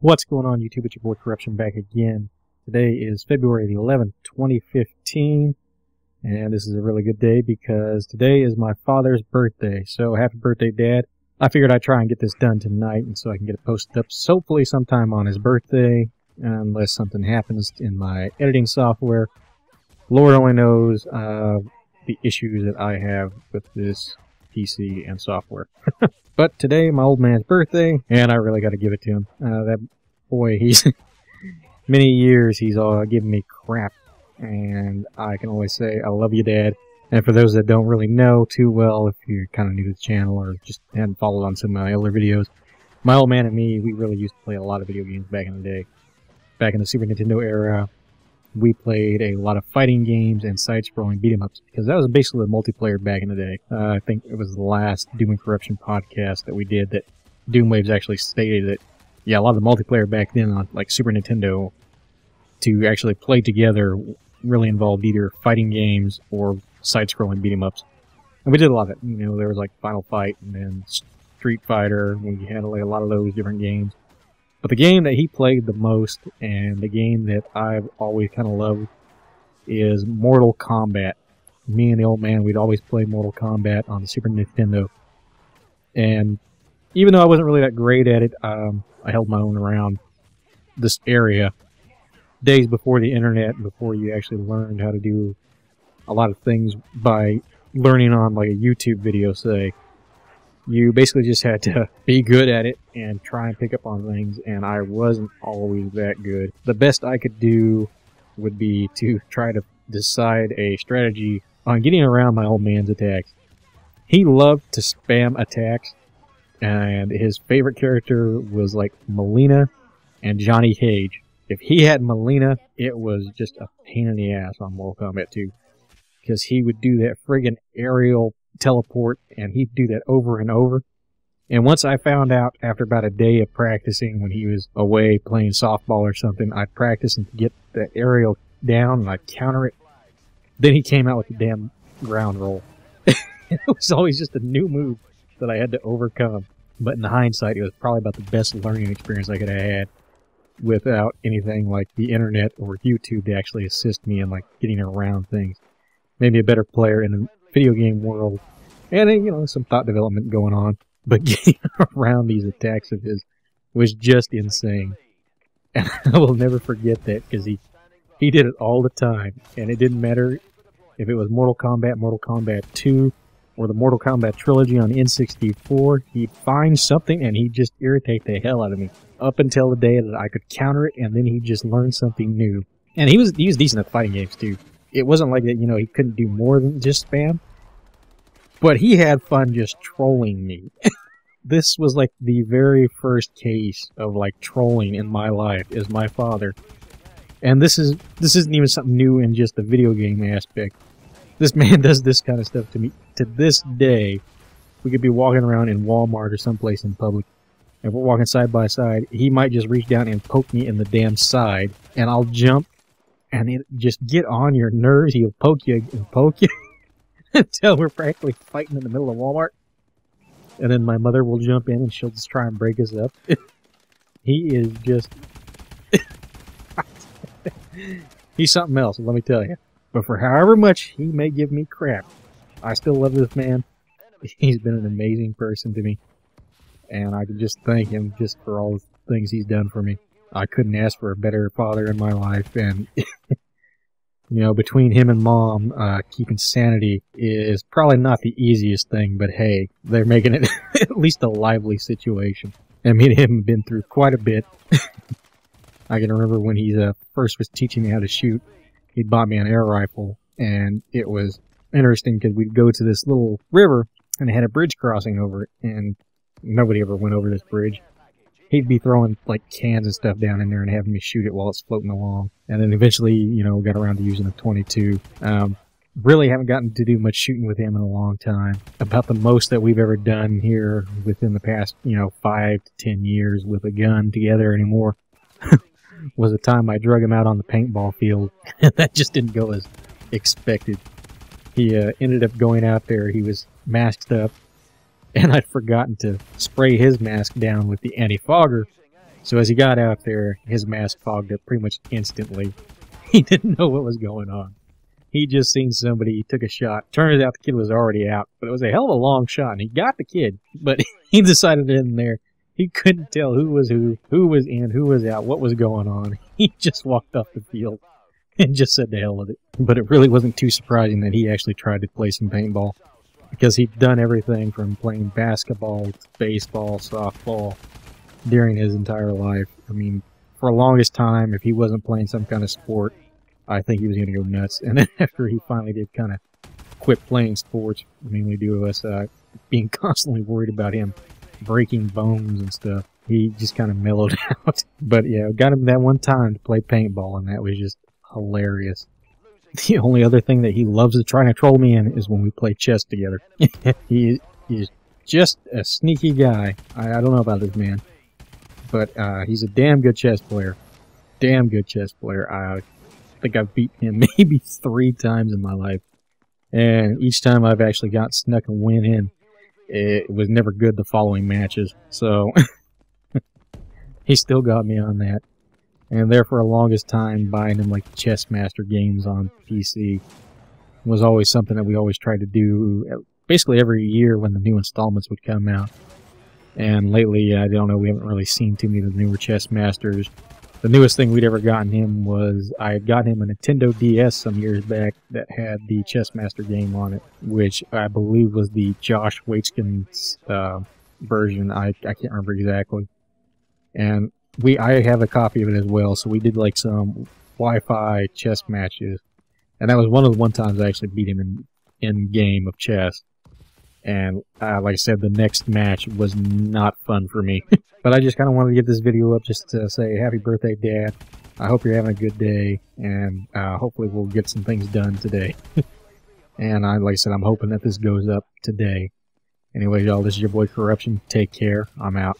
What's going on, YouTube? It's your boy Corruption back again. Today is February the 11th, 2015, and this is a really good day because today is my father's birthday. So happy birthday, Dad. I figured I'd try and get this done tonight and so I can get it posted up hopefully sometime on his birthday, unless something happens in my editing software. Lord only knows the issues that I have with this PC and software. But today, my old man's birthday, and I really got to give it to him. That boy, he's many years he's giving me crap, and I can always say, I love you, Dad. And for those that don't really know too well, if you're kind of new to the channel or just hadn't followed on some of my older videos, my old man and me, we really used to play a lot of video games back in the day. Back in the Super Nintendo era, we played a lot of fighting games and side-scrolling beat-em-ups, because that was basically the multiplayer back in the day. I think it was the last Doom and Corruption podcast that we did that Doomwaves actually stated that, yeah, a lot of the multiplayer back then on like Super Nintendo to actually play together really involved either fighting games or side-scrolling beat-em-ups. And we did a lot of it. You know, there was like Final Fight and then Street Fighter. We had like a lot of those different games. But the game that he played the most, and the game that I've always kind of loved, is Mortal Kombat. Me and the old man, we'd always play Mortal Kombat on the Super Nintendo. And even though I wasn't really that great at it, I held my own around this area. Days before the internet, before you actually learned how to do a lot of things by learning on like a YouTube video, say. You basically just had to be good at it and try and pick up on things, and I wasn't always that good. The best I could do would be to try to decide a strategy on getting around my old man's attacks. He loved to spam attacks, and his favorite character was like Melina and Johnny Cage. If he had Melina, it was just a pain in the ass on Mortal Kombat 2, because he would do that friggin' aerial teleport, and he'd do that over and over. And once I found out, after about a day of practicing, when he was away playing softball or something, I'd practice and get the aerial down, and I'd counter it. Then he came out with the damn ground roll. It was always just a new move that I had to overcome. But in hindsight, it was probably about the best learning experience I could have had, without anything like the internet or YouTube to actually assist me in like getting around things. Maybe a better player in the video game world, and you know, some thought development going on, but getting around these attacks of his was just insane. And I will never forget that, because he did it all the time, and it didn't matter if it was Mortal Kombat 2, or the Mortal Kombat trilogy on N64. He'd find something and he'd just irritate the hell out of me, up until the day that I could counter it, and then he'd just learn something new. And he was decent at fighting games too. It wasn't like that, you know, he couldn't do more than just spam. But he had fun just trolling me. This was like the very first case of like trolling in my life, is my father. And this isn't even something new in just the video game aspect. This man does this kind of stuff to me. To this day, we could be walking around in Walmart or someplace in public, and we're walking side by side. He might just reach down and poke me in the damn side, and I'll jump, and it just get on your nerves. He'll poke you and poke you until we're practically fighting in the middle of Walmart. And then my mother will jump in and she'll just try and break us up. He is just... he's something else, let me tell you. But for however much he may give me crap, I still love this man. He's been an amazing person to me. And I can just thank him just for all the things he's done for me. I couldn't ask for a better father in my life, and you know, between him and Mom, keeping sanity is probably not the easiest thing, but hey, they're making it at least a lively situation. And me and him have been through quite a bit. I can remember when he first was teaching me how to shoot, he bought me an air rifle, and it was interesting because we'd go to this little river, and it had a bridge crossing over it, and nobody ever went over this bridge. He'd be throwing like cans and stuff down in there and having me shoot it while it's floating along. And then eventually, you know, got around to using a .22. Really haven't gotten to do much shooting with him in a long time. About the most that we've ever done here within the past, 5 to 10 years with a gun together anymore was the time I drug him out on the paintball field. That just didn't go as expected. He ended up going out there. He was masked up, and I'd forgotten to spray his mask down with the anti-fogger. So as he got out there, his mask fogged up pretty much instantly. He didn't know what was going on. He just seen somebody, he took a shot. Turns out the kid was already out, but it was a hell of a long shot, and he got the kid, but he decided in there he couldn't tell who was who was in, who was out, what was going on. He just walked off the field and just said the hell with it. But it really wasn't too surprising that he actually tried to play some paintball, because he'd done everything from playing basketball to baseball, softball during his entire life. I mean, for the longest time, if he wasn't playing some kind of sport, I think he was going to go nuts. And then after he finally did kind of quit playing sports, mainly due to us being constantly worried about him breaking bones and stuff, he just kind of mellowed out. But yeah, got him that one time to play paintball, and that was just hilarious. The only other thing that he loves to try and troll me in is when we play chess together. He is just a sneaky guy. I don't know about this man, but he's a damn good chess player. Damn good chess player. I think I've beaten him maybe 3 times in my life, and each time I've actually got snuck a win in, it was never good the following matches. So he still got me on that. And there for the longest time, buying him like Chess Master games on PC was always something that we always tried to do basically every year when the new installments would come out. And lately, I don't know, we haven't really seen too many of the newer Chess Masters. The newest thing we'd ever gotten him was, I had got him a Nintendo DS some years back that had the Chess Master game on it, which I believe was the Josh Waitzkin's version. I can't remember exactly. And I have a copy of it as well, so we did like some Wi-Fi chess matches. And that was one of the times I actually beat him in game of chess. And like I said, the next match was not fun for me. But I just kind of wanted to get this video up just to say happy birthday, Dad. I hope you're having a good day, and hopefully we'll get some things done today. And like I said, I'm hoping that this goes up today. Anyway, y'all, this is your boy Corruption. Take care. I'm out.